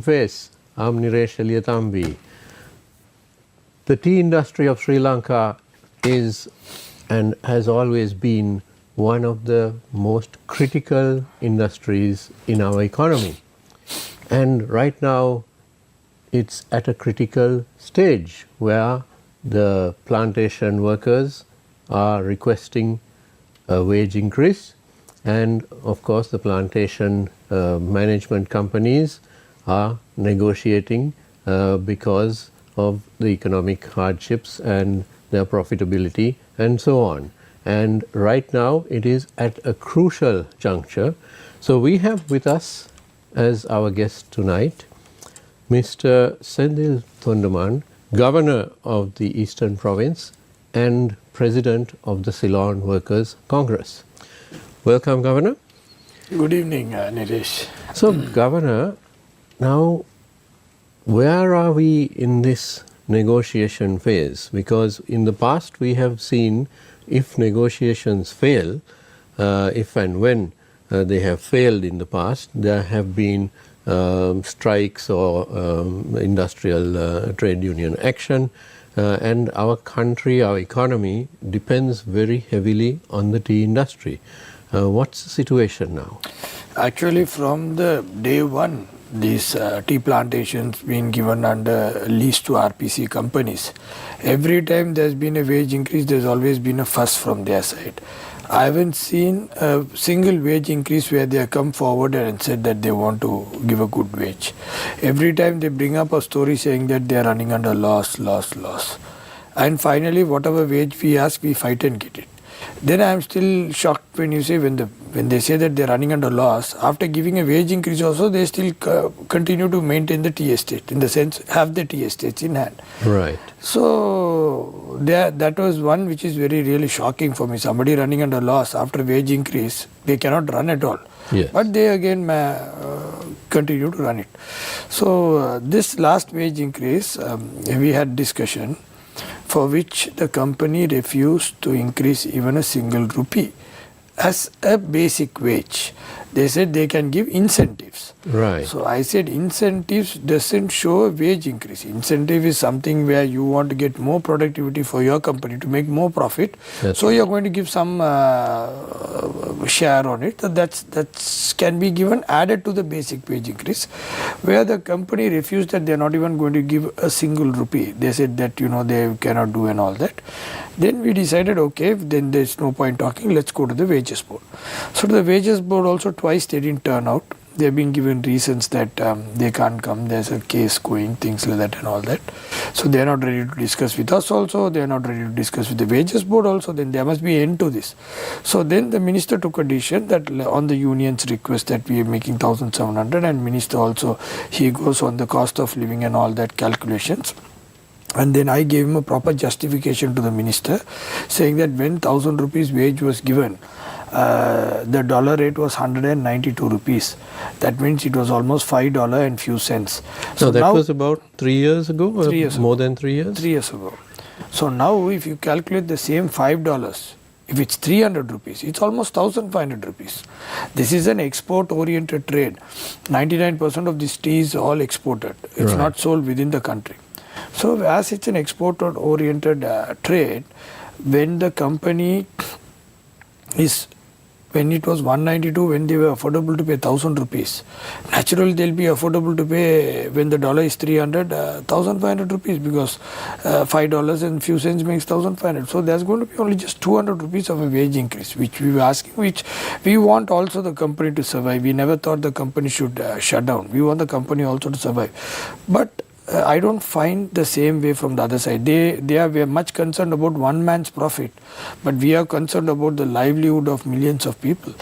Face, I'm Niresh Eliyatambi. The tea industry of Sri Lanka is and has always been one of the most critical industries in our economy. And right now it's at a critical stage where the plantation workers are requesting a wage increase, and of course the plantation management companies are negotiating because of the economic hardships and their profitability and so on. And right now it is at a crucial juncture. So we have with us as our guest tonight Mr. Sendil Thondaman, Governor of the Eastern Province and President of the Ceylon Workers Congress. Welcome, Governor. Good evening, Niresh. So, Governor, now where are we in this negotiation phase? Because in the past we have seen if negotiations fail, if and when they have failed in the past, there have been strikes or industrial trade union action, and our country, our economy depends very heavily on the tea industry. What's the situation now? Actually, from the day one, these tea plantations being given under lease to RPC companies, every time there's been a wage increase, there's always been a fuss from their side. I haven't seen a single wage increase where they have come forward and said that they want to give a good wage. Every time they bring up a story saying that they are running under loss. And finally, whatever wage we ask, we fight and get it. Then I am still shocked when you say when they say that they are running under loss, after giving a wage increase also, they still continue to maintain the tea estate, in the sense have the tea estates in hand. Right. So that was one which is really shocking for me. Somebody running under loss after wage increase, they cannot run at all. Yes. But they again continue to run it. So this last wage increase, we had discussion, for which the company refused to increase even a single rupee as a basic wage. They said they can give incentives. Right. So I said incentives doesn't show a wage increase. Incentive is something where you want to get more productivity for your company to make more profit. That's so right. You're going to give some share on it. That can be given added to the basic wage increase, where the company refused that they're not even going to give a single rupee. They said that they cannot do and all that. Then we decided, okay, then there's no point talking, let's go to the wages board. So to the wages board also twice they didn't turn out. They've been given reasons that they can't come, there's a case going, things like that and all that. So they're not ready to discuss with us also, they're not ready to discuss with the wages board also, then there must be an end to this. So then the minister took a decision that on the union's request that we are making 1,700, and minister also, he goes on the cost of living and all that calculations. And then I gave him a proper justification to the minister, saying that when 1,000 rupees wage was given, the dollar rate was 192 rupees. That means it was almost $5 and few cents. So that now, was about 3 years ago? 3 years more ago. Than 3 years? 3 years ago. So now if you calculate the same $5, if it's 300 rupees, it's almost 1,500 rupees. This is an export-oriented trade. 99% of this tea is all exported. It's not sold within the country. So as it's an export-oriented trade, when the company is, when it was 192, when they were affordable to pay 1,000 rupees, naturally they'll be affordable to pay when the dollar is 300, 1,500 rupees, because $5 and few cents makes 1,500. So there's going to be only just 200 rupees of a wage increase, which we were asking, which we want also the company to survive. We never thought the company should shut down. We want the company also to survive. But I don't find the same way from the other side. We are much concerned about one man's profit, but we are concerned about the livelihood of millions of people.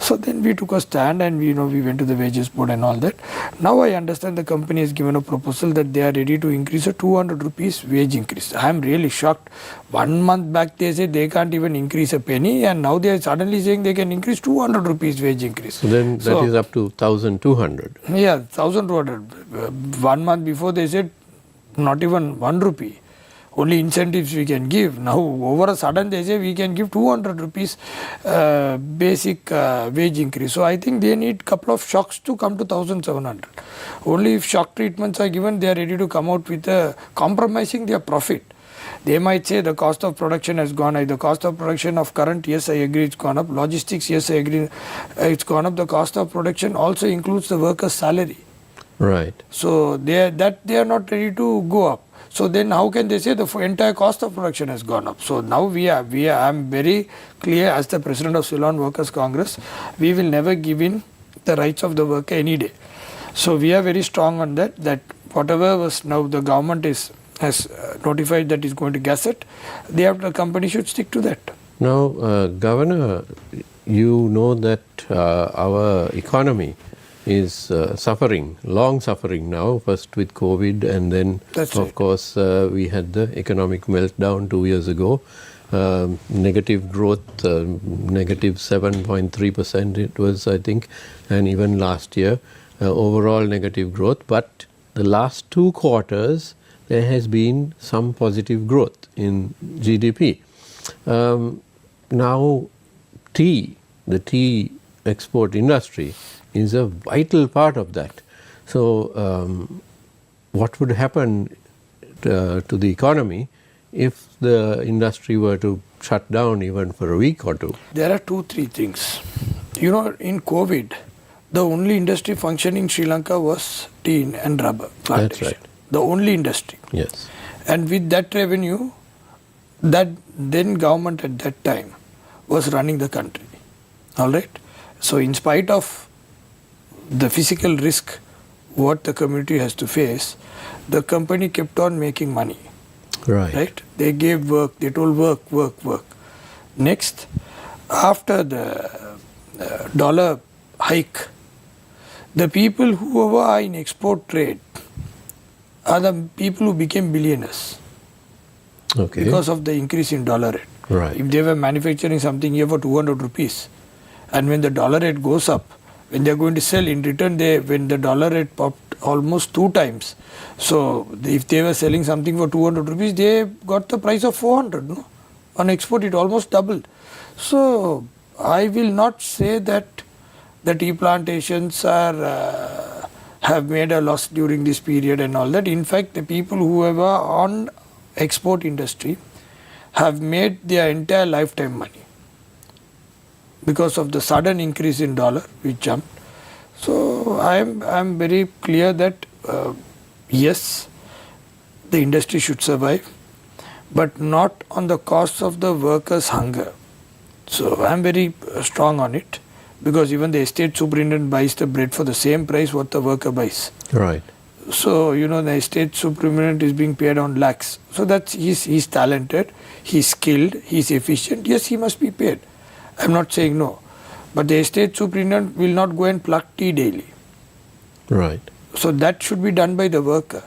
So then we took a stand and we went to the wages board and all that. Now I understand the company has given a proposal that they are ready to increase a 200 rupees wage increase. I am really shocked. 1 month back they said they can't even increase a penny, and now they are suddenly saying they can increase 200 rupees wage increase. So then that is up to 1,200. Yeah, 1,200. 1 month before they said not even 1 rupee. only incentives we can give. Now over a sudden they say we can give 200 rupees basic wage increase. So I think they need couple of shocks to come to 1700. Only if shock treatments are given, they are ready to come out with compromising their profit. They might say the cost of production has gone up. The cost of production of current, yes, I agree, it's gone up. Logistics, yes, I agree, it's gone up. The cost of production also includes the worker's salary. Right. So they are not ready to go up. So then how can they say the entire cost of production has gone up? So now I'm very clear as the president of Ceylon Workers Congress, we will never give in the rights of the worker any day. So we are very strong on that whatever was now the government has notified that is going to gazette, the company should stick to that. Now, Governor, you know that our economy is long suffering now, first with COVID, and then of course we had the economic meltdown 2 years ago. Negative growth, negative 7.3% it was, I think, and even last year, overall negative growth. But the last 2 quarters, there has been some positive growth in GDP. Now, the tea export industry is a vital part of that. So, what would happen to the economy if the industry were to shut down even for a week or two? There are 2-3 things. You know, in COVID, the only industry functioning in Sri Lanka was tea and rubber plantation. That's right. The only industry. Yes. And with that revenue, that then government at that time was running the country. All right. So in spite of the physical risk what the community has to face, the company kept on making money. Right. Right. They gave work. They told work. Next, after the dollar hike, the people who are in export trade are the people who became billionaires. Okay. Because of the increase in dollar rate. Right. If they were manufacturing something here for 200 rupees, and when the dollar rate goes up, when they are going to sell in return, when the dollar rate popped almost 2 times. So if they were selling something for 200 rupees, they got the price of 400. No? On export, it almost doubled. So I will not say that the tea plantations have made a loss during this period and all that. In fact, the people who were on export industry have made their entire lifetime money because of the sudden increase in dollar which jumped. So I am very clear that yes, the industry should survive, but not on the cost of the workers' hunger. So I am very strong on it. Because even the estate superintendent buys the bread for the same price what the worker buys. Right. So, you know, the estate superintendent is being paid on lakhs. So that's he's talented, he's skilled, he's efficient. Yes, he must be paid. I'm not saying no. But the estate superintendent will not go and pluck tea daily. Right. So that should be done by the worker,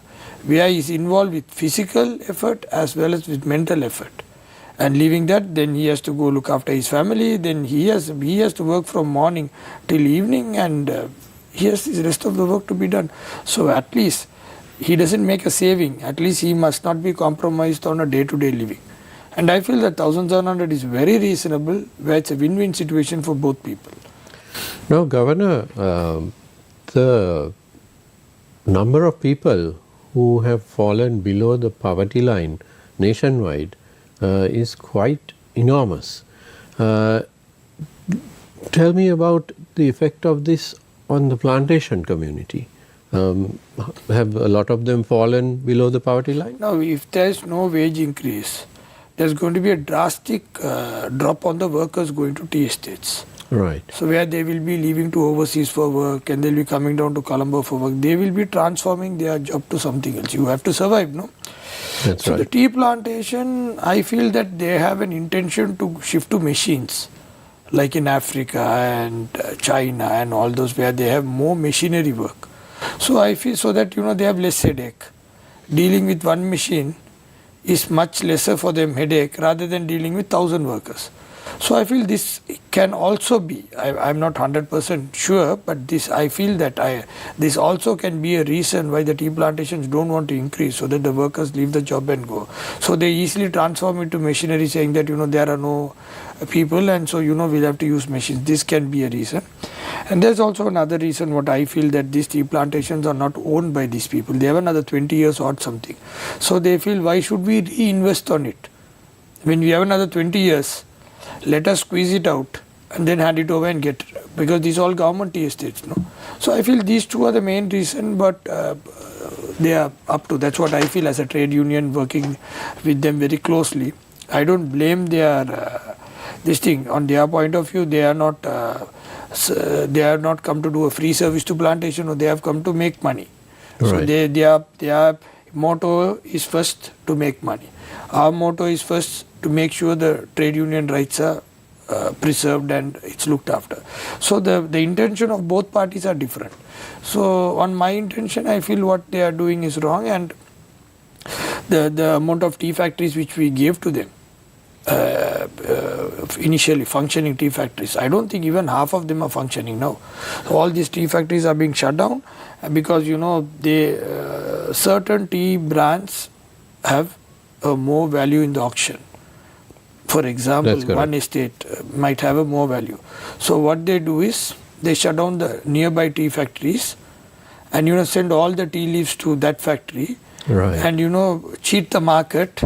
where he is involved with physical effort as well as with mental effort. And leaving that, then he has to go look after his family, then he has to work from morning till evening, and he has the rest of the work to be done. So at least he doesn't make a saving, at least he must not be compromised on a day-to-day living. And I feel that 1700 is very reasonable, where it's a win-win situation for both people. Now, Governor, the number of people who have fallen below the poverty line nationwide is quite enormous. Tell me about the effect of this on the plantation community. Have a lot of them fallen below the poverty line? Now, if there is no wage increase, there is going to be a drastic drop on the workers going to tea estates. Right. So where they will be leaving to overseas for work and they'll be coming down to Colombo for work, they will be transforming their job to something else. You have to survive, no? That's so right. the tea plantation, I feel that they have an intention to shift to machines, like in Africa and China and all those where they have more machinery work. So I feel so that, you know, they have less headache. Dealing with one machine is much lesser for them headache rather than dealing with 1,000 workers. So I feel this can also be, I'm not 100% sure, but this I feel that this also can be a reason why the tea plantations don't want to increase, so that the workers leave the job and go. So they easily transform into machinery, saying that there are no people, and so we'll have to use machines. This can be a reason. And there's also another reason what I feel, that these tea plantations are not owned by these people. They have another 20 years or something. So they feel, why should we reinvest on it? When we have another 20 years, let us squeeze it out and then hand it over and get it. Because these are all government tea estates. No? So I feel these two are the main reason, but they are up to, that's what I feel as a trade union working with them very closely. I don't blame their, this thing, on their point of view, they are not come to do a free service to plantation, or they have come to make money. Right. So their motto is first to make money. Our motto is first to make sure the trade union rights are preserved and it's looked after. So the intention of both parties are different. So on my intention, I feel what they are doing is wrong, and the amount of tea factories which we gave to them, initially functioning tea factories, I don't think even half of them are functioning now. So all these tea factories are being shut down because certain tea brands have more value in the auction. For example, one estate might have a more value. So what they do is they shut down the nearby tea factories and send all the tea leaves to that factory, right, and cheat the market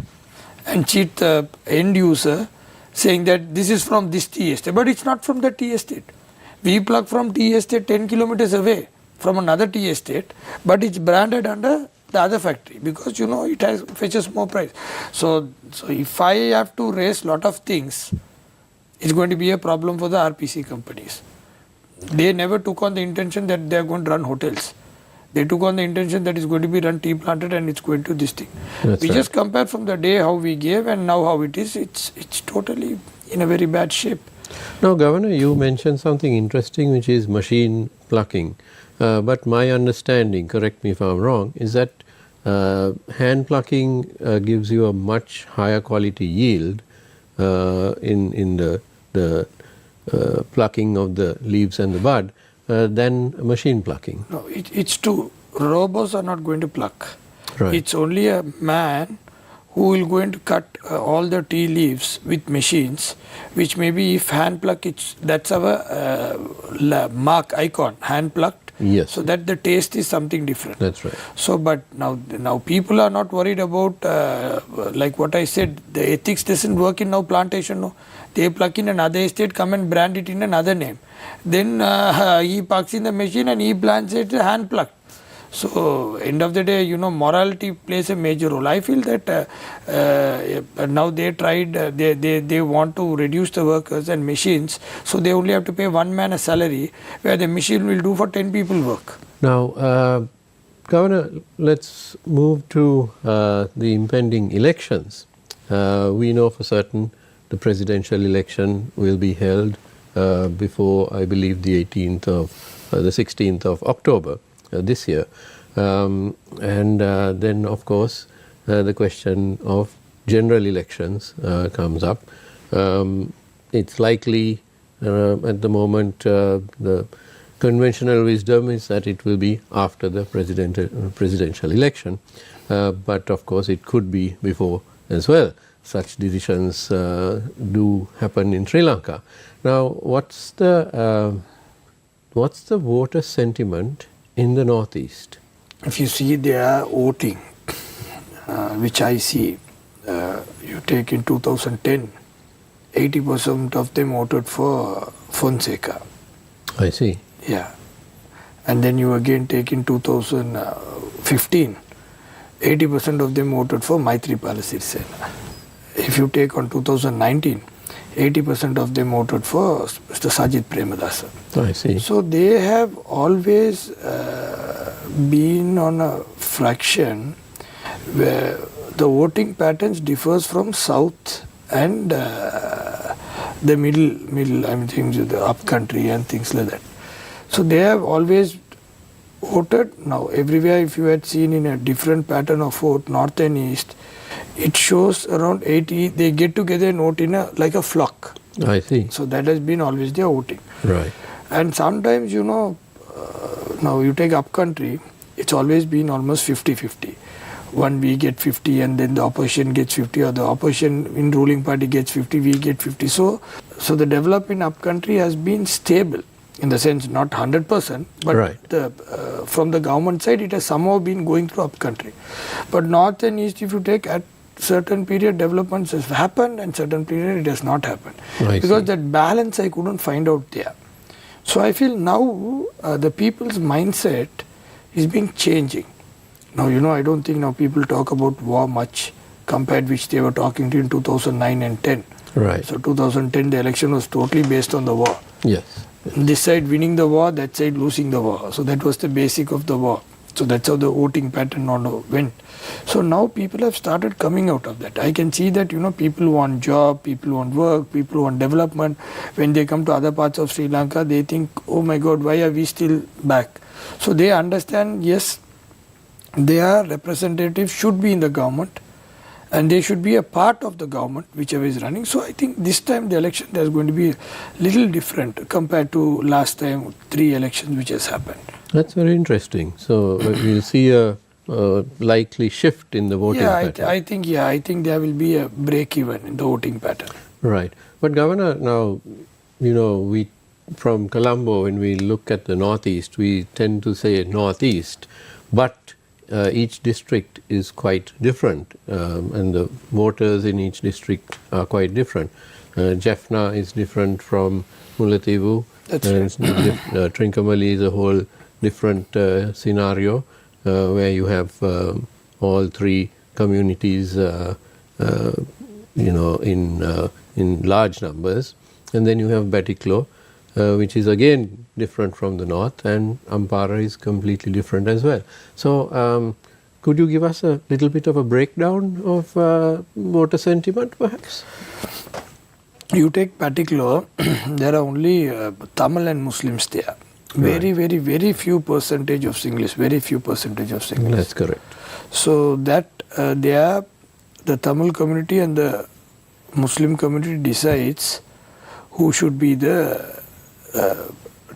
and cheat the end user, saying that this is from this tea estate, but it's not from the tea estate. We pluck from tea estate 10 kilometers away from another tea estate, but it's branded under the other factory because it fetches more price. So if I have to raise lot of things, it's going to be a problem for the RPC companies. They never took on the intention that they are going to run hotels. They took on the intention that it's going to be run tea planted and it's going to this thing. We just compare from the day how we gave and now how it is. It's totally in a very bad shape. Now, Governor, you mentioned something interesting, which is machine plucking. But my understanding, correct me if I'm wrong, is that hand plucking gives you a much higher quality yield in the plucking of the leaves and the bud than machine plucking. No, it's true. Robots are not going to pluck. Right. It's only a man who will going to cut all the tea leaves with machines, which maybe if hand pluck, that's our mark icon, hand plucked. Yes. So that the taste is something different. That's right. So, but now people are not worried about like what I said. The ethics doesn't work in now plantation. No, they pluck in another estate, come and brand it in another name. Then he plucks in the machine and he plants it hand plucked. So end of the day, morality plays a major role. I feel that now they tried, they want to reduce the workers and machines, so they only have to pay one man a salary, where the machine will do for 10 people work. Now, Governor, let's move to the impending elections. We know for certain the presidential election will be held before, I believe, the 16th of October. This year, and then of course the question of general elections comes up. It's likely at the moment the conventional wisdom is that it will be after the presidential election, but of course it could be before as well. Such decisions do happen in Sri Lanka. Now, what's the voter sentiment in the Northeast? If you see their voting, which I see, you take in 2010, 80% of them voted for Fonseca. I see. Yeah. And then you again take in 2015, 80% of them voted for Maithripala Sirisena. If you take on 2019, 80% of them voted for Mr. Sajid Premadasa. I see. So they have always been on a fraction where the voting patterns differs from south and the middle, I mean, things the upcountry and things like that. So they have always voted. Now everywhere, if you had seen in a different pattern of vote, north and east, it shows around 80, they get together and vote in like a flock. I see. So that has been always their voting. Right. And sometimes, now you take upcountry, it's always been almost 50-50. One we get 50 and then the opposition gets 50, or the opposition in ruling party gets 50, we get 50. So the development in upcountry has been stable, in the sense not 100%, but right. from the government side it has somehow been going through upcountry. But north and east, if you take, at certain period developments has happened and certain period it has not happened. Because that balance I couldn't find out there. So I feel now the people's mindset is being changing. Now, I don't think now people talk about war much compared which they were talking to in 2009 and 10. Right. So 2010 the election was totally based on the war. Yes. This side winning the war, that side losing the war. So that was the basic of the war. So that's how the voting pattern went. So now people have started coming out of that. I can see that, people want job, people want work, people want development. When they come to other parts of Sri Lanka, they think, oh my God, why are we still back? So they understand, yes, their representatives should be in the government and they should be a part of the government, whichever is running. So I think this time the election is going to be a little different compared to last time, 3 elections which has happened. That's very interesting. So we'll see a likely shift in the voting pattern. I think there will be a break even in the voting pattern. Right. But Governor, now, we from Colombo, when we look at the northeast, we tend to say northeast, but each district is quite different, and the voters in each district are quite different. Jaffna is different from Mullaitivu. That's right. Trincomalee is a whole different scenario where you have all 3 communities, in large numbers, and then you have Batiklo, which is again different from the north, and Ampara is completely different as well. So could you give us a little bit of a breakdown of voter sentiment perhaps? You take Batiklo, there are only Tamil and Muslims there. Very, very, very few percentage of Sinhalese, very few percentage of Sinhalese. That's correct. So that the Tamil community and the Muslim community decides who should be the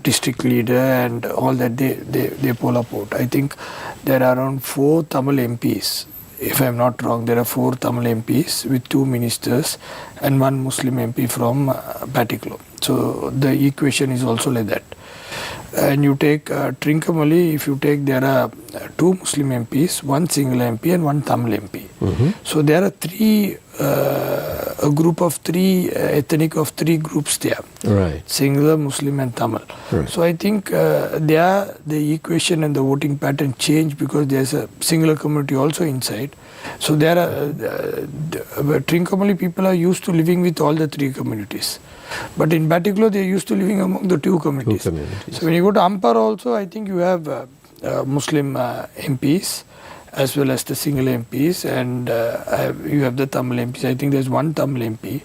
district leader and all that they poll up vote. I think there are around 4 Tamil MPs. If I am not wrong, there are 4 Tamil MPs with 2 ministers and 1 Muslim MP from Batiklo. So the equation is also like that. And you take Trincomalee, if you take, there are 2 Muslim MPs, 1 single MP and 1 Tamil MP. Mm-hmm. So there are a group of 3, ethnic of 3 groups there. Right. Singular, Muslim and Tamil. Right. So I think the equation and the voting pattern change because there's a singular community also inside. So there are, Trincomalee people are used to living with all the 3 communities. But in Batiklo, they are used to living among the 2 communities. So when you go to Ampara also, I think you have Muslim MPs as well as the single MPs, and you have the Tamil MPs. I think there's 1 Tamil MP,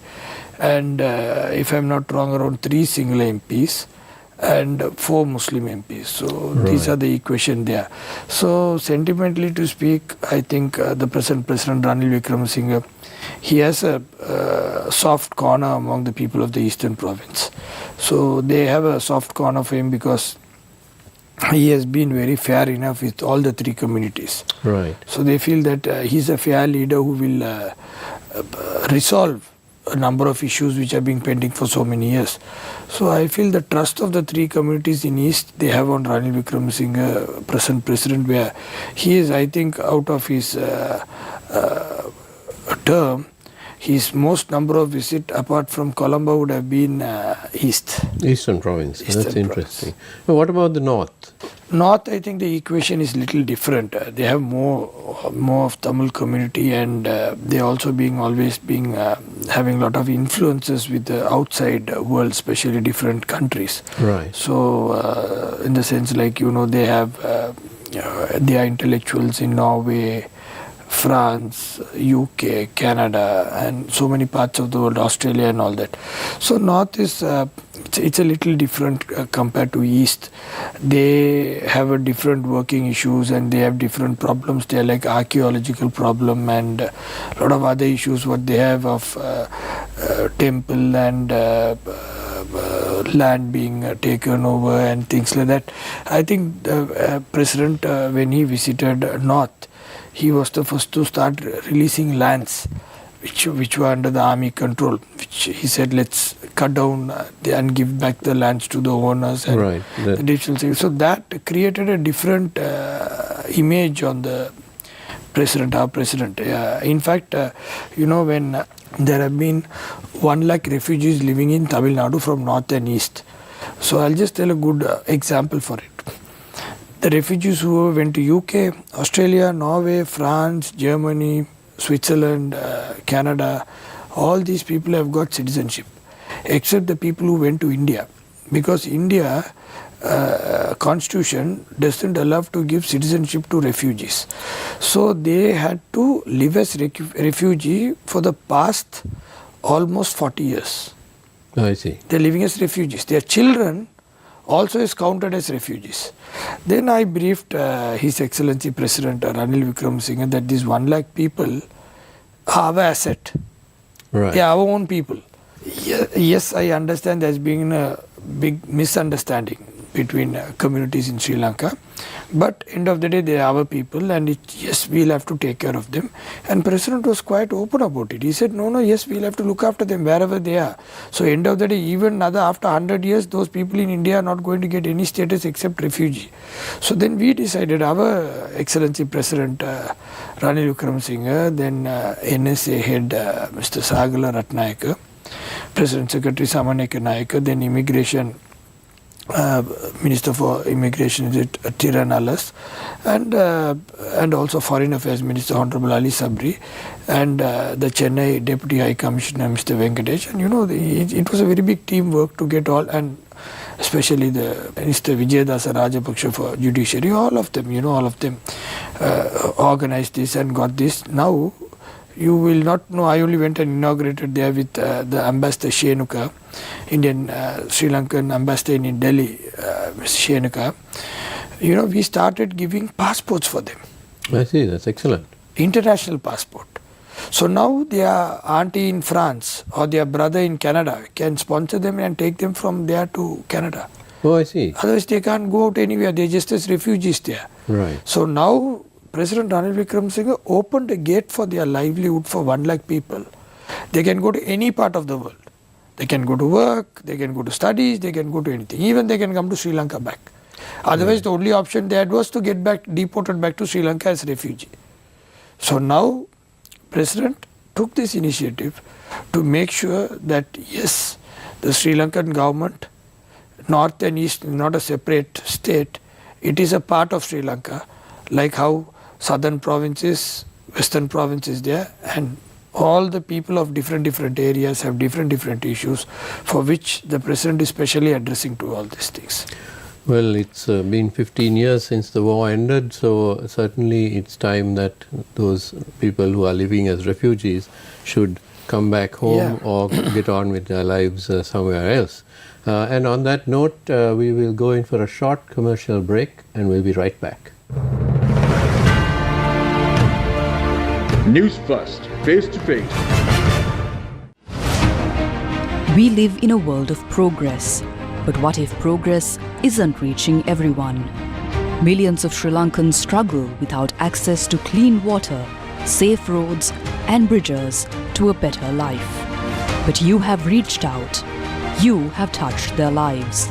and if I'm not wrong, around 3 single MPs and 4 Muslim MPs. So these are the equation there. So sentimentally to speak, I think the present President Ranil Wickremesinghe, he has a soft corner among the people of the Eastern Province. So they have a soft corner for him because he has been very fair enough with all the 3 communities. Right. So they feel that he's a fair leader who will resolve a number of issues which have been pending for so many years. So I feel the trust of the 3 communities in East they have on Ranil Wickremesinghe, present president, where he is, I think, out of his term, his most number of visit apart from Colombo would have been Eastern Province. That's interesting. But what about the North? North, I think the equation is little different. They have more of Tamil community, and they also always being having a lot of influences with the outside world, especially different countries. Right. So in the sense, like, they have their intellectuals in Norway, France, UK, Canada, and so many parts of the world, Australia and all that. So North is, it's a little different compared to East. They have a different working issues and they have different problems. They are like archaeological problem and a lot of other issues what they have of temple and land being taken over and things like that. I think the president, when he visited North, he was the first to start releasing lands which were under the army control, which he said, let's cut down and give back the lands to the owners. And right. the digital thing. So that created a different image on the president, our president. In fact, when there have been 1 lakh refugees living in Tamil Nadu from north and east. So I'll just tell a good example for it. The refugees who went to UK, Australia, Norway, France, Germany, Switzerland, Canada, all these people have got citizenship, except the people who went to India, because India constitution doesn't allow to give citizenship to refugees. So they had to live as refugee for the past almost 40 years. I see. They're living as refugees. Their children also is counted as refugees. Then I briefed His Excellency President Ranil Wickremesinghe that these 1 lakh people are our asset. Right. They are our own people. Yes, I understand there's been a big misunderstanding between communities in Sri Lanka, but end of the day they are our people, and yes, we'll have to take care of them. And President was quite open about it. He said, no, yes, we'll have to look after them wherever they are. So end of the day, even after 100 years, those people in India are not going to get any status except refugee. So then we decided, our Excellency President Ranil Wickremesinghe, then NSA head Mr. Sagala Ratnayaka, President Secretary Samaneka Nayaka, then Immigration Minister for Immigration is Tiranalas, and also Foreign Affairs Minister Honorable Ali Sabri, and the Chennai Deputy High Commissioner Mr. Venkatesh. And it was a very big teamwork to get all, and especially the Minister Vijayadasa Rajapaksa for Judiciary, all of them organized this and got this. Now, you will not know, I only went and inaugurated there with the Ambassador Shenuka, Indian Sri Lankan Ambassador in Delhi, Mr. Shenuka. We started giving passports for them. I see, that's excellent. International passport. So now their auntie in France or their brother in Canada can sponsor them and take them from there to Canada. Oh, I see. Otherwise they can't go out anywhere, they're just as refugees there. Right. So now President Ranil Wickremesinghe opened a gate for their livelihood for 1 lakh people. They can go to any part of the world. They can go to work, they can go to studies, they can go to anything. Even they can come to Sri Lanka back. Otherwise, the only option they had was to get deported back to Sri Lanka as refugee. So now, President took this initiative to make sure that yes, the Sri Lankan government, North and East, is not a separate state. It is a part of Sri Lanka, like how southern provinces, western provinces there, and all the people of different areas have different issues for which the president is specially addressing to all these things. Well, it's been 15 years since the war ended, so certainly it's time that those people who are living as refugees should come back home or get on with their lives somewhere else. And on that note, we will go in for a short commercial break and we'll be right back. Newsfirst, face to face. We live in a world of progress, but what if progress isn't reaching everyone? Millions of Sri Lankans struggle without access to clean water, safe roads and bridges to a better life. But you have reached out. You have touched their lives.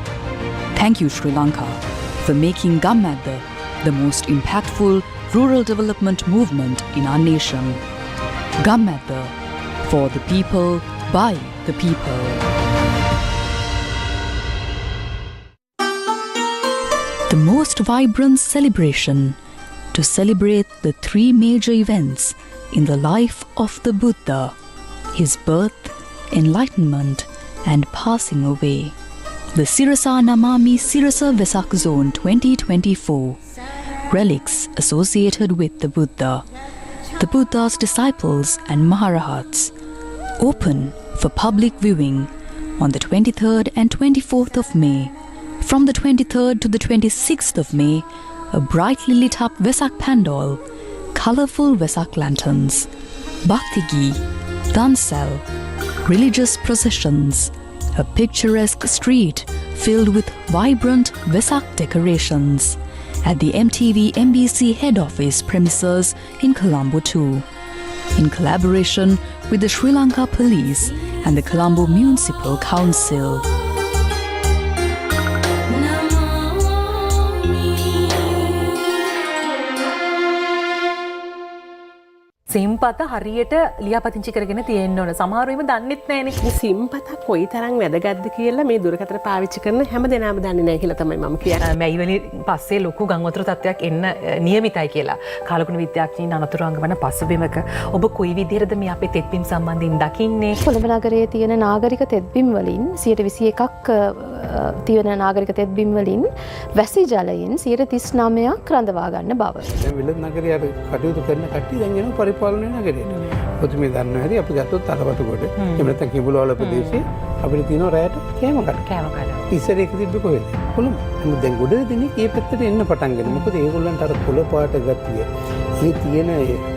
Thank you, Sri Lanka, for making Gammadda the most impactful rural development movement in our nation. Gammadda, for the people, by the people. The most vibrant celebration to celebrate the 3 major events in the life of the Buddha, his birth, enlightenment and passing away. The Sirasa Namami Sirasa Vesak Zone 2024. Relics associated with the Buddha's disciples and Maharahats. Open for public viewing on the 23rd and 24th of May. From the 23rd to the 26th of May, a brightly lit up Vesak Pandal, colourful Vesak lanterns, Bhakti Gi, Dansal, religious processions, a picturesque street filled with vibrant Vesak decorations at the MTV MBC head office premises in Colombo too, in collaboration with the Sri Lanka Police and the Colombo Municipal Council. සිම්පත හරියට ලියාපදිංචි කරගෙන තියෙන්න ඕන. සමහරව එහෙම දන්නෙත් නැහනේ. මේ සිම්පත කොයිතරම් වැදගත්ද කියලා මේ දුරකථන පාවිච්චි කරන හැම දෙනාම දන්නේ නැහැ කියලා තමයි මම කියන්නේ. මැයි වලින් පස්සේ ලොකු ගම් වතුර තත්ත්වයක් එන්න නියමිතයි කියලා. කාලගුණ විද්‍යාඥයින් අනතුරු අංගවන පසුබිමක ඔබ කොයි විදිහටද මේ අපේ තෙත්බිම් සම්බන්ධයෙන් දකින්නේ? කොළඹ නගරයේ තියෙන නාගරික තෙත්බිම් වලින් 21%ක් තියෙන නාගරික තෙත්බිම් වලින් වැසි ජලයෙන් 39%ක් රඳවා ගන්න බව. දැන් විලත් නගරයේ කටයුතු කරන කට්ටිය දැන් එනවා පරිපාලනය නගරයට. ඔතන මේ දන්නවා හැටි අපි ගත්තොත් අරවතුගොඩ එහෙම නැත්නම් කිඹුලවල ප්‍රදේශයේ අපිට තියෙනවා රැයට කෑම කඩ. ඉස්සර ඒක තිබ්බ කොහෙද? කොළඹ. දැන් ගොඩ දෙනෙක් මේ පැත්තට එන්න පටන් ගන්නවා. මොකද ඒගොල්ලන්ට අර කොළ පාට ගතිය, මේ තියෙන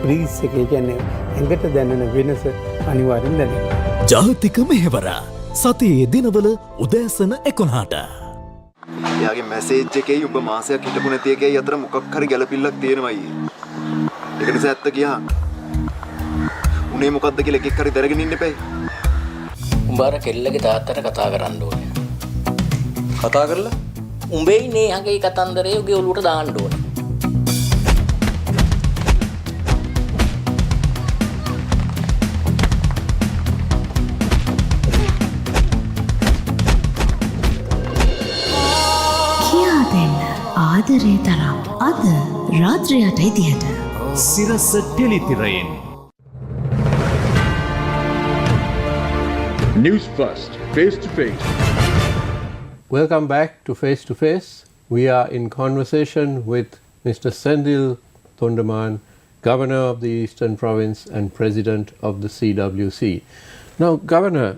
බ්‍රීස් එක කියන්නේ ඇඟට දැනෙන වෙනස අනිවාර්යෙන් දැනෙනවා. ජාතික මෙහෙවර සතියේ දිනවල උදෑසන 11ට. එයාගේ මැසේජ් එකේ ඔබ මාසයක් හිටපු නැති එකේ අතර මොකක් හරි ගැළපිල්ලක් තියෙනවා අයියේ. ඒක නිසා ඇත්ත කියහන්. උනේ මොකද්ද කියලා එකෙක් හරි දරගෙන ඉන්න එපා. උඹ අර කෙල්ලගේ තාත්තට කතා කරන්න ඕනේ. කතා කරලා උඹේ නේ යගේ කතන්දරේ උගේ ඔලුවට දාන්න ඕනේ. ආදරේ තරම් අද රාත්‍රියට ඉදියට සිරස ටෙලිතිරයෙන් Newsfirst, face to face. Welcome back to Face to Face. We are in conversation with Mr. Sendil Thondaman, Governor of the Eastern Province and President of the CWC. Now, Governor,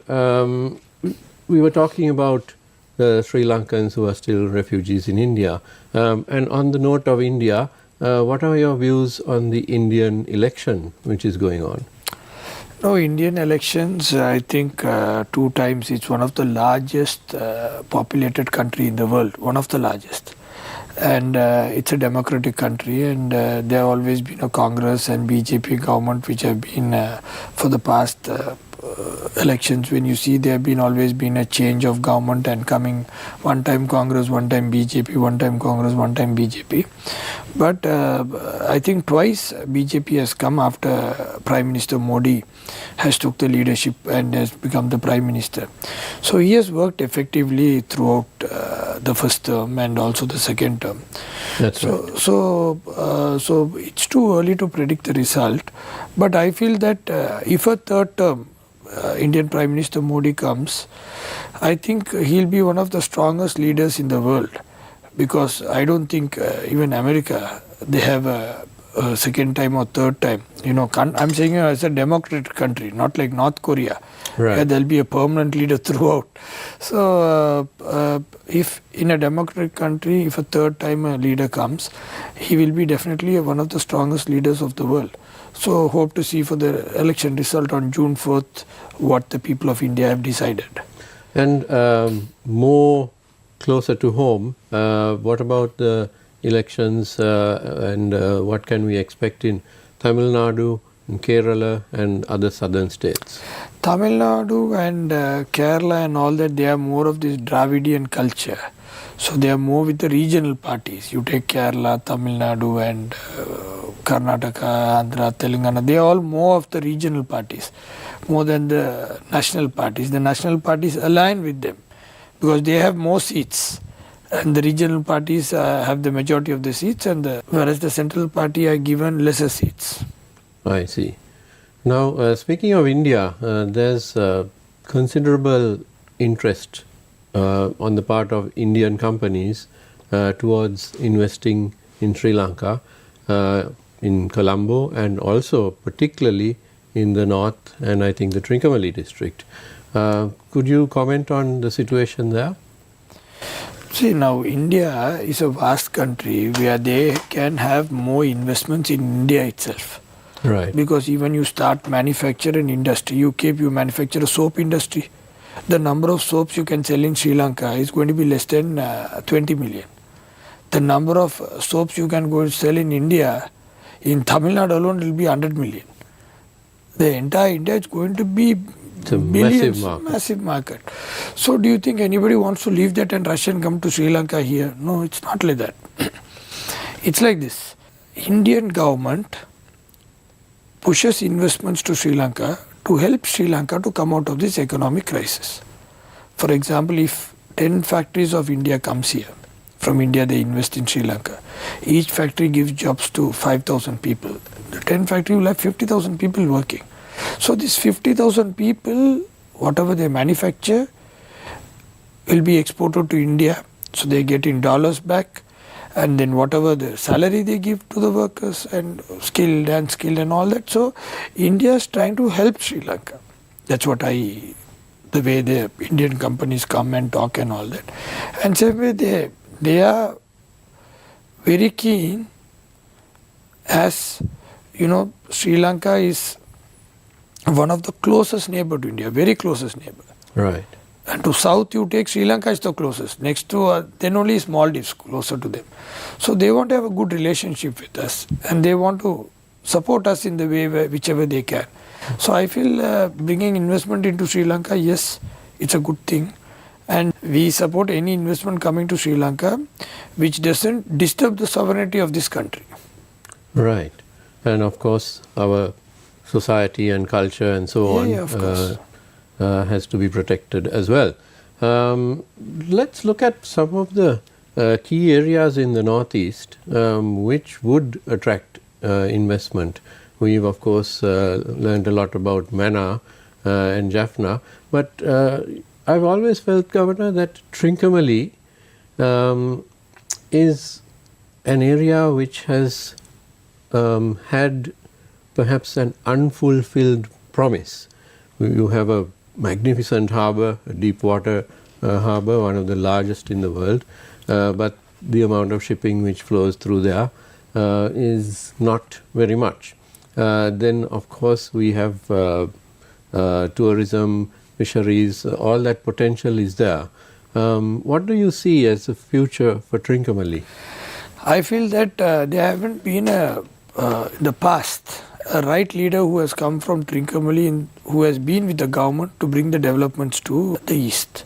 we were talking about the Sri Lankans who are still refugees in India. And on the note of India, what are your views on the Indian election which is going on? No, Indian elections, I think 2 times, it's one of the largest populated country in the world, one of the largest. And it's a democratic country, and there have always been a Congress and BJP government which have been for the past elections. When you see there have been always been a change of government and coming one time Congress, one time BJP, one time Congress, one time BJP. But I think twice BJP has come after Prime Minister Modi has took the leadership and has become the Prime Minister. So he has worked effectively throughout the first term and also the second term. That's right. So it's too early to predict the result. But I feel that if a third term Indian Prime Minister Modi comes, I think he'll be one of the strongest leaders in the world, because I don't think even America, they have a second time or third time. You know, I'm saying as a democratic country, not like North Korea, right, where there'll be a permanent leader throughout. So if in a democratic country, if a third time a leader comes, he will be definitely one of the strongest leaders of the world. So hope to see for the election result on June 4th what the people of India have decided. And more closer to home, what about the elections and what can we expect in Tamil Nadu, in Kerala and other southern states? Tamil Nadu and Kerala and all that, they are more of this Dravidian culture. So they are more with the regional parties. You take Kerala, Tamil Nadu and Karnataka, Andhra, Telangana, they are all more of the regional parties, more than the national parties. The national parties align with them because they have more seats, and the regional parties have the majority of the seats, and whereas the central party are given lesser seats. I see. Now, speaking of India, there's considerable interest on the part of Indian companies towards investing in Sri Lanka, in Colombo, and also particularly in the north and I think the Trincomalee district. Could you comment on the situation there? See, now India is a vast country where they can have more investments in India itself. Right. Because even you start manufacturing industry, you manufacture a soap industry. The number of soaps you can sell in Sri Lanka is going to be less than 20 million. The number of soaps you can go and sell in India, in Tamil Nadu alone, will be 100 million. The entire India is going to be billions, massive market. So do you think anybody wants to leave that and rush and come to Sri Lanka here? No, it's not like that. It's like this. Indian government pushes investments to Sri Lanka to help Sri Lanka to come out of this economic crisis. For example, if 10 factories of India comes here, from India they invest in Sri Lanka, each factory gives jobs to 5,000 people. The 10 factory will have 50,000 people working. So these 50,000 people, whatever they manufacture, will be exported to India. So they get in dollars back, and then whatever the salary they give to the workers and skilled and all that. So India is trying to help Sri Lanka. That's what the way the Indian companies come and talk and all that. And same way they are very keen, as you know, Sri Lanka is one of the closest neighbor to India, very closest neighbor. Right. And to south you take Sri Lanka is the closest. Next to then only is Maldives closer to them. So they want to have a good relationship with us, and they want to support us in the way whichever they can. So I feel bringing investment into Sri Lanka, yes, it's a good thing. And we support any investment coming to Sri Lanka which doesn't disturb the sovereignty of this country. Right. And of course our society and culture and so on of course. Has to be protected as well. Let's look at some of the key areas in the Northeast which would attract investment. We've of course learned a lot about Mannar and Jaffna, but I've always felt, Governor, that Trincomalee is an area which has had perhaps an unfulfilled promise. You have a magnificent harbour, a deep water harbour, one of the largest in the world, but the amount of shipping which flows through there is not very much. Then of course we have tourism, fisheries, all that potential is there. What do you see as the future for Trincomalee? I feel that there haven't been in the past a right leader who has come from Trincomalee who has been with the government to bring the developments to the east.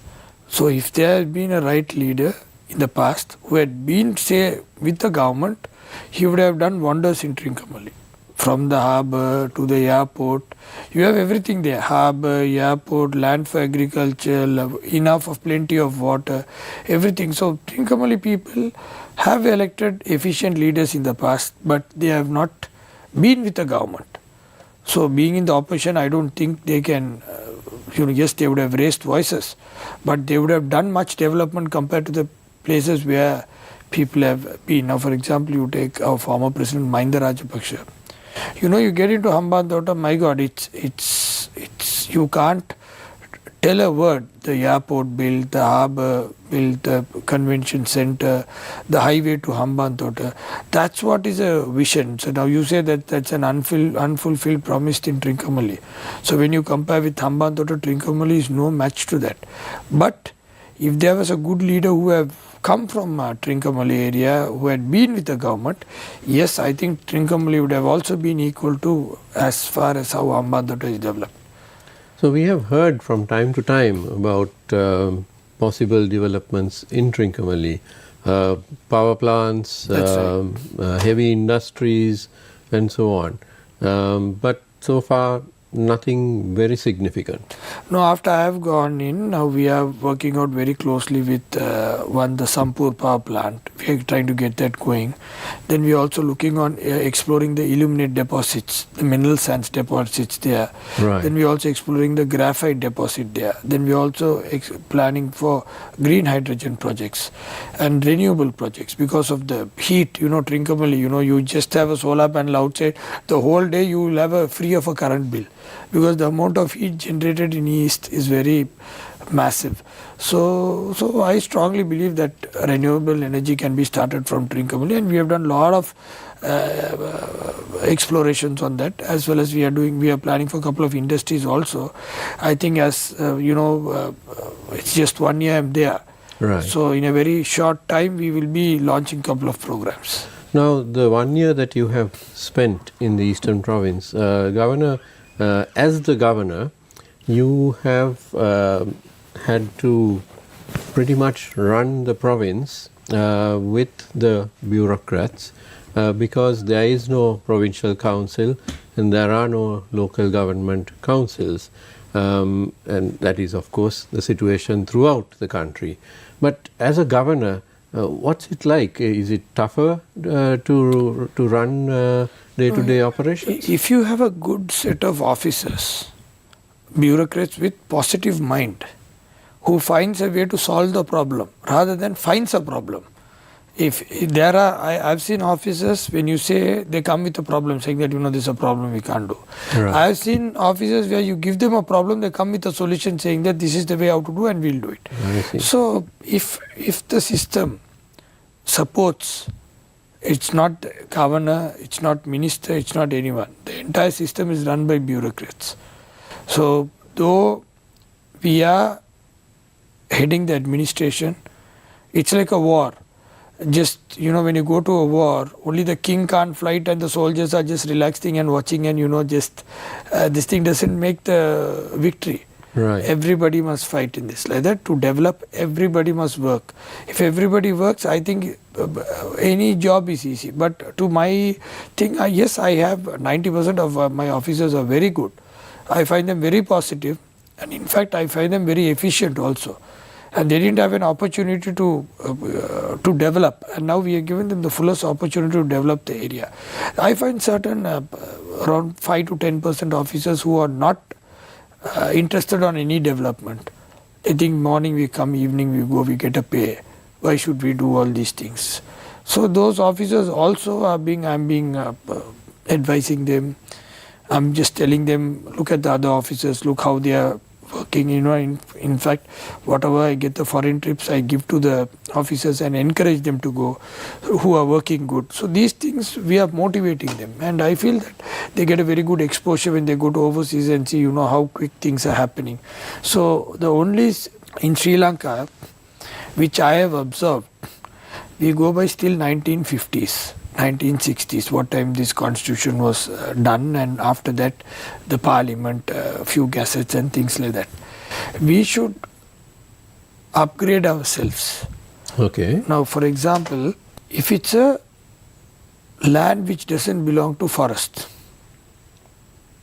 So if there has been a right leader in the past who had been, say, with the government, he would have done wonders in Trincomalee. From the harbour to the airport, you have everything there: harbour, airport, land for agriculture, enough of plenty of water, everything. So Trincomalee people have elected efficient leaders in the past, but they have not been with the government. So being in the opposition, I don't think they can, yes, they would have raised voices, but they would have done much development compared to the places where people have been. Now, for example, you take our former president Mahinda Rajapaksa. You get into Hambantota, my God, it's you can't tell a word. The airport built, the harbour built, the convention centre, the highway to Hambantota. That's what is a vision. So now you say that that's an unfulfilled promise in Trincomalee. So when you compare with Hambantota, Trincomalee is no match to that. But if there was a good leader who have come from Trincomalee area, who had been with the government, yes, I think Trincomalee would have also been equal to as far as how Hambantota is developed. So we have heard from time to time about possible developments in Trincomalee, power plants, heavy industries and so on. But so far nothing very significant. No, after I have gone in, now we are working out very closely with the Sampur power plant. We are trying to get that going. Then we are also looking on exploring the illuminate deposits, the mineral sands deposits there. Right. Then we are also exploring the graphite deposit there. Then we are also planning for green hydrogen projects and renewable projects because of the heat. Trincomalee, you just have a solar panel outside, the whole day you will have a free of a current bill, because the amount of heat generated in east is very massive. So I strongly believe that renewable energy can be started from Trincomalee, and we have done a lot of explorations on that, as well as we are planning for a couple of industries also. I think as it's just 1 year I'm there. Right. So in a very short time we will be launching a couple of programs. Now, the 1 year that you have spent in the Eastern Province, Governor, as the Governor, you have had to pretty much run the province with the bureaucrats because there is no provincial council and there are no local government councils. And that is, of course, the situation throughout the country. But as a governor, what's it like? Is it tougher to run day-to-day operations? If you have a good set of officers, bureaucrats with positive mind, who finds a way to solve the problem rather than finds a problem. If there are, I've seen officers, when you say, they come with a problem saying that, there's a problem we can't do. Right. I've seen officers where you give them a problem, they come with a solution saying that this is the way how to do and we'll do it. I see. So if the system supports, it's not governor, it's not minister, it's not anyone. The entire system is run by bureaucrats. So though we are heading the administration, it's like a war. Just, when you go to a war, only the king can't fight and the soldiers are just relaxing and watching and, just this thing doesn't make the victory. Right. Everybody must fight in this. Like that, to develop, everybody must work. If everybody works, I think any job is easy. But to my thing, yes, I have 90% of my officers are very good. I find them very positive, and in fact I find them very efficient also. And they didn't have an opportunity to develop, and now we are giving them the fullest opportunity to develop the area. I find certain around 5 to 10% officers who are not interested on any development. They think morning we come, evening we go, we get a pay. Why should we do all these things? So those officers also I'm advising them. I'm just telling them, look at the other officers, look how they are working. In fact, whatever I get the foreign trips, I give to the officers and encourage them to go, who are working good. So these things, we are motivating them, and I feel that they get a very good exposure when they go to overseas and see, how quick things are happening. So the only in Sri Lanka, which I have observed, we go by still 1950s. 1960s, what time this constitution was done, and after that the parliament, few gazettes and things like that. We should upgrade ourselves. Okay. Now, for example, if it's a land which doesn't belong to forest,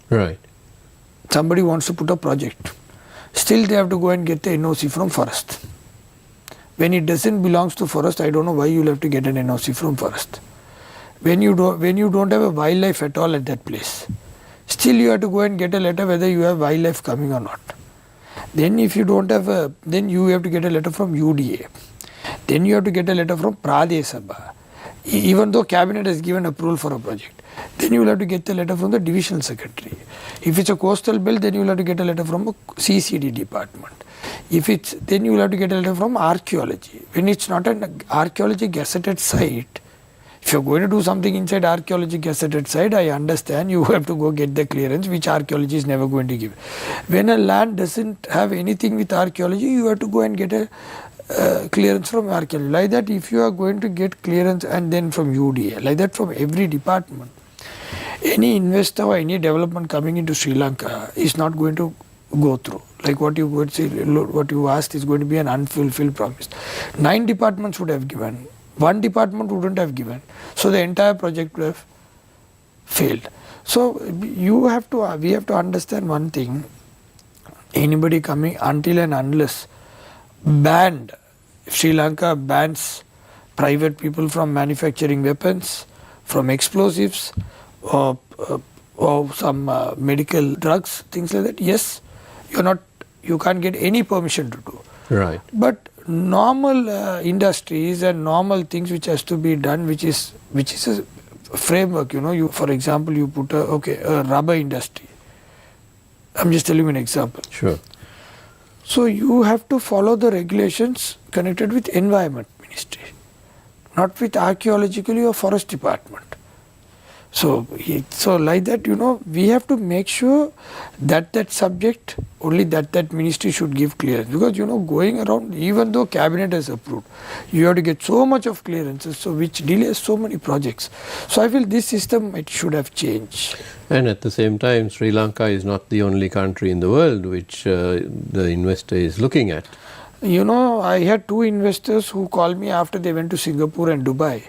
Right. somebody wants to put a project, still they have to go and get the NOC from forest. When it doesn't belongs to forest, I don't know why you'll have to get an NOC from forest. When you don't have a wildlife at all at that place, still you have to go and get a letter whether you have wildlife coming or not. Then if you don't have then you have to get a letter from UDA. Then you have to get a letter from Pradesh Sabha. Even though cabinet has given approval for a project, then you will have to get the letter from the divisional secretary. If it's a coastal belt, then you will have to get a letter from a CCD department. Then you will have to get a letter from archaeology. When it's not an archaeology gazetted site, if you're going to do something inside archaeology gazetted site, I understand you have to go get the clearance, which archaeology is never going to give. When a land doesn't have anything with archaeology, you have to go and get a clearance from archaeology. Like that, if you are going to get clearance and then from UDA, like that from every department, any investor or any development coming into Sri Lanka is not going to go through. Like what you asked is going to be an unfulfilled promise. 9 departments would have given. 1 department wouldn't have given. So the entire project would have failed. So we have to understand one thing. Anybody coming, until and unless Sri Lanka bans private people from manufacturing weapons, from explosives, or some medical drugs, things like that, yes, you can't get any permission to do. Right. But normal industries and normal things which has to be done, which is a framework. For example, you put a rubber industry. I'm just telling you an example. Sure. So you have to follow the regulations connected with environment ministry, not with archaeologically or forest department. So like that, we have to make sure that subject, only that ministry should give clearance. Because, going around, even though cabinet has approved, you have to get so much of clearances, so which delays so many projects. So I feel this system, it should have changed. And at the same time, Sri Lanka is not the only country in the world which the investor is looking at. I had two investors who called me after they went to Singapore and Dubai.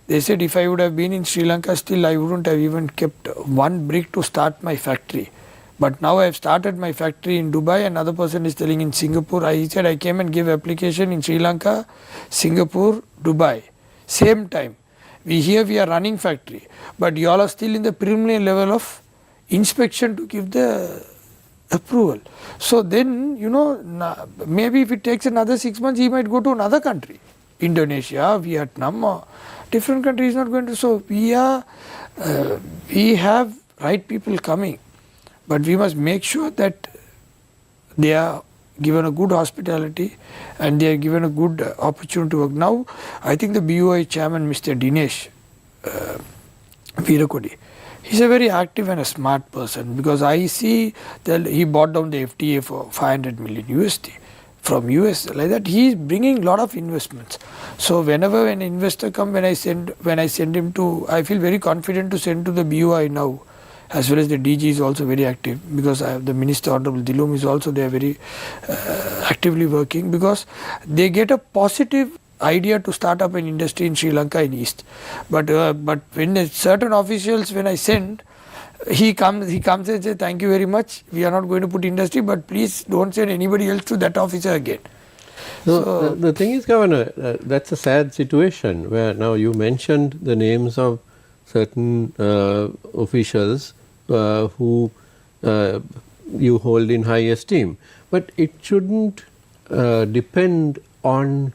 They said if I would have been in Sri Lanka, still I wouldn't have even kept one brick to start my factory. But now I have started my factory in Dubai. Another person is telling in Singapore. He said I came and gave application in Sri Lanka, Singapore, Dubai. Same time. We are running factory. But you all are still in the preliminary level of inspection to give the approval. So then, maybe if it takes another 6 months, he might go to another country. Indonesia, Vietnam, or different countries not going to. So we have right people coming, but we must make sure that they are given a good hospitality and they are given a good opportunity to work. Now, I think the BOI chairman, Mr. Dinesh Veerakodi, he's a very active and a smart person, because I see that he bought down the FTA for $500 million USD. From US, like that, he is bringing lot of investments. So whenever an investor come, when I send him to, I feel very confident to send to the BOI now, as well as the DG is also very active, because the Minister Honorable Dilum is also there, very actively working, because they get a positive idea to start up an industry in Sri Lanka in East. But when certain officials, when I send, he comes and says, thank you very much, we are not going to put industry, but please don't send anybody else to that officer again. So the thing is, Governor, that's a sad situation where now you mentioned the names of certain officials who you hold in high esteem, but it shouldn't depend on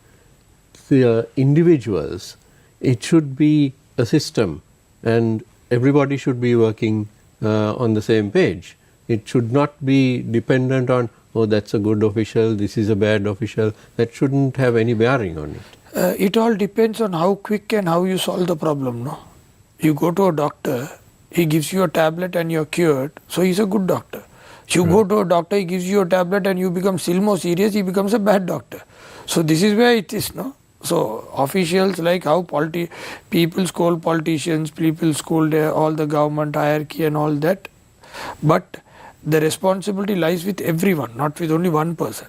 the individuals. It should be a system, and everybody should be working on the same page. It should not be dependent on, oh, that's a good official, this is a bad official. That shouldn't have any bearing on it. It all depends on how quick and how you solve the problem, no? You go to a doctor, he gives you a tablet and you're cured, so he's a good doctor. You go to a doctor, he gives you a tablet and you become still more serious, he becomes a bad doctor. So this is where it is, no? So officials, like how people scold politicians, people scold all the government hierarchy and all that, but the responsibility lies with everyone, not with only one person.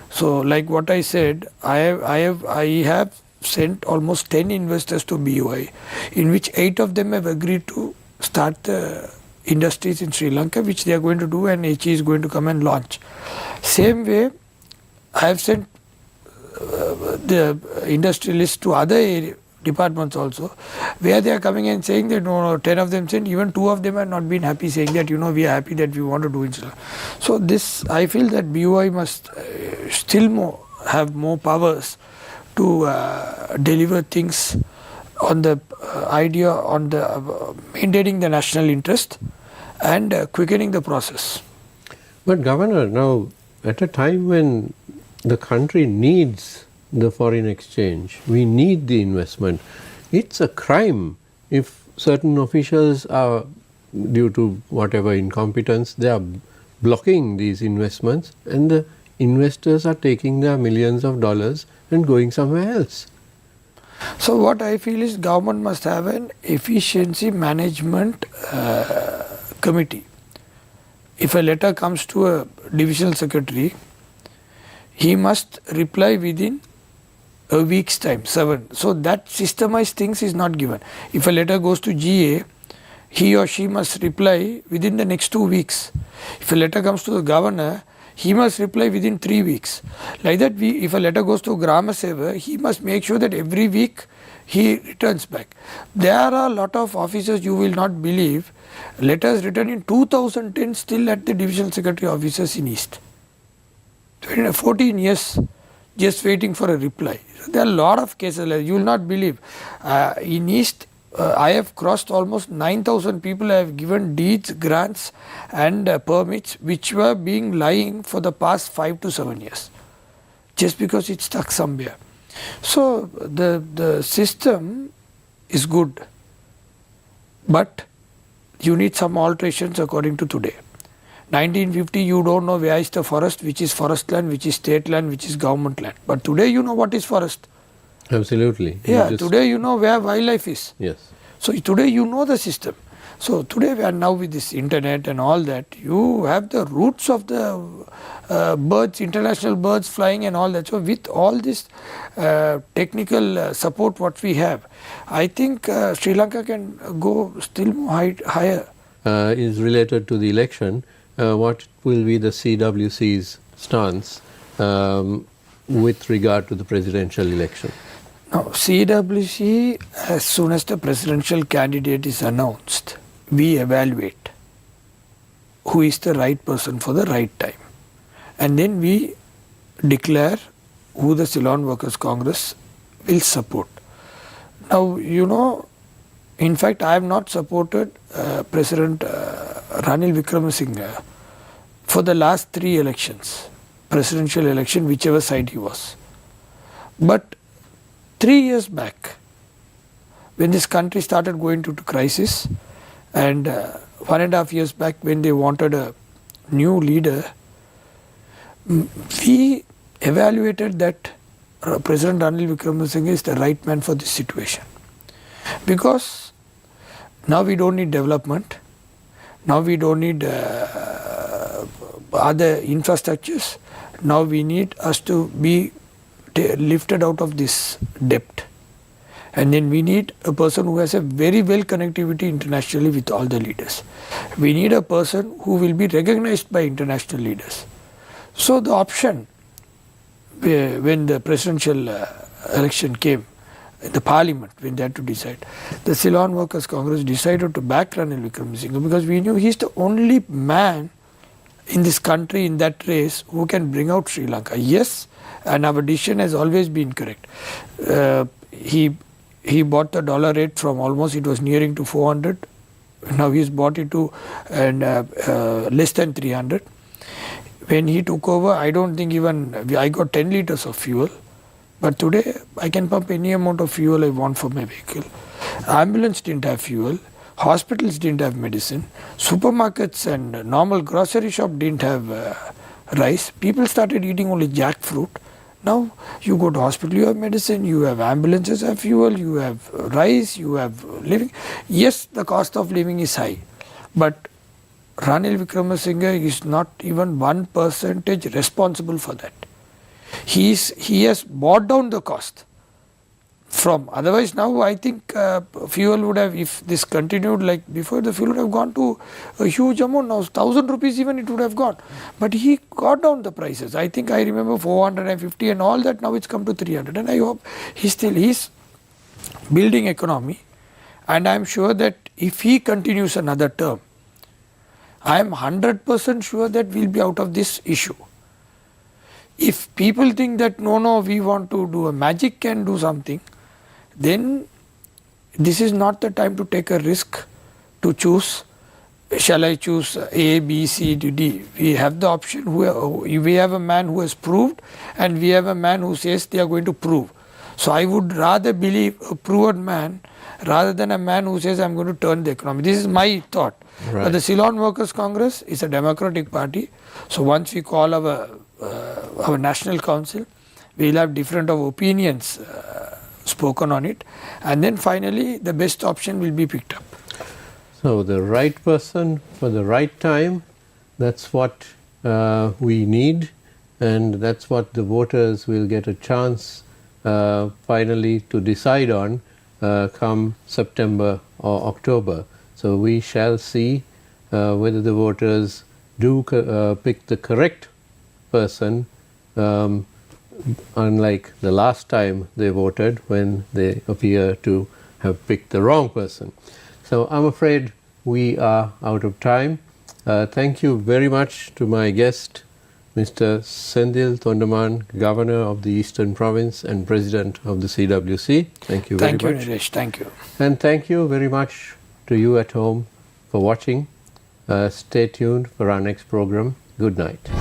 So like what I said, I have sent almost 10 investors to BOI, in which 8 of them have agreed to start the industries in Sri Lanka, which they are going to do, and HE is going to come and launch. Same way, I have sent the industrialists to other departments also, where they are coming and saying that no, 10 of them sent, even 2 of them have not been happy, saying that we are happy that we want to do it. So this, I feel that BOI must still have more powers to deliver things on the idea, on the maintaining the national interest and quickening the process. But Governor, now at a time when the country needs the foreign exchange, we need the investment, it's a crime if certain officials are, due to whatever incompetence, they are blocking these investments, and the investors are taking their millions of dollars and going somewhere else. So what I feel is government must have an efficiency management committee. If a letter comes to a divisional secretary, he must reply within a week's time, 7. So that systemized things is not given. If a letter goes to GA, he or she must reply within the next 2 weeks. If a letter comes to the governor, he must reply within 3 weeks. Like that, if a letter goes to Grama Seva, he must make sure that every week he returns back. There are a lot of officers, you will not believe, letters written in 2010 still at the divisional secretary offices in East. 14 years just waiting for a reply. There are a lot of cases, you will not believe. In East, I have crossed almost 9,000 people. I have given deeds, grants and permits which were being lying for the past 5 to 7 years, just because it's stuck somewhere. So the system is good, but you need some alterations according to today. 1950, you don't know where is the forest, which is forest land, which is state land, which is government land. But today you know what is forest. Absolutely. Yeah, today you know where wildlife is. Yes. So today you know the system. So today we are now with this internet and all that, you have the roots of the birds, international birds flying and all that. So with all this technical support what we have, I think Sri Lanka can go still more higher. Is related to the election. What will be the CWC's stance with regard to the presidential election? Now, CWC, as soon as the presidential candidate is announced, we evaluate who is the right person for the right time. And then we declare who the Ceylon Workers' Congress will support. Now, you know, in fact, I have not supported President Ranil Wickremesinghe for the last 3 elections, presidential election, whichever side he was. But 3 years back, when this country started going into crisis, and 1.5 years back when they wanted a new leader, we evaluated that President Ranil Wickremesinghe is the right man for this situation. Because now we don't need development, now we don't need other infrastructures, now we need us to be lifted out of this debt. And then we need a person who has a very well connectivity internationally with all the leaders. We need a person who will be recognized by international leaders. So the option when the presidential election came, the parliament, when they had to decide, the Ceylon Workers' Congress decided to back Ranil Wickremesinghe because we knew he is the only man in this country in that race who can bring out Sri Lanka. Yes, and our decision has always been correct. He bought the dollar rate from almost, it was nearing to 400. Now he's bought it to less than 300. When he took over, I don't think even, I got 10 liters of fuel. But today, I can pump any amount of fuel I want for my vehicle. Ambulance didn't have fuel. Hospitals didn't have medicine. Supermarkets and normal grocery shop didn't have rice. People started eating only jackfruit. Now you go to hospital, you have medicine, you have ambulances, have fuel, you have rice, you have living. Yes, the cost of living is high, but Ranil Wickremesinghe is not even 1% responsible for that. He has brought down the cost from, otherwise now I think fuel would have, if this continued like before, the fuel would have gone to a huge amount. Now 1,000 rupees even it would have gone, but he got down the prices. I think I remember 450 and all that, now it's come to 300, and I hope he's building economy, and I'm sure that if he continues another term, I am 100% sure that we'll be out of this issue. If people think that no, we want to do a magic and do something, then this is not the time to take a risk to choose, shall I choose A, B, C, D. We have the option, we have a man who has proved, and we have a man who says they are going to prove. So I would rather believe a proven man rather than a man who says I am going to turn the economy. This is my thought. Right. But the Ceylon Workers' Congress is a democratic party. So once we call our national council, we will have different of opinions spoken on it, and then finally the best option will be picked up. So the right person for the right time, that's what we need, and that's what the voters will get a chance finally to decide on come September or October. So we shall see whether the voters do pick the correct person, unlike the last time they voted when they appear to have picked the wrong person. So I'm afraid we are out of time. Thank you very much to my guest, Mr. Sendil Tondaman, Governor of the Eastern Province and President of the CWC. Thank you very much. Thank you, Nilesh. Thank you. And thank you very much to you at home for watching. Stay tuned for our next program. Good night.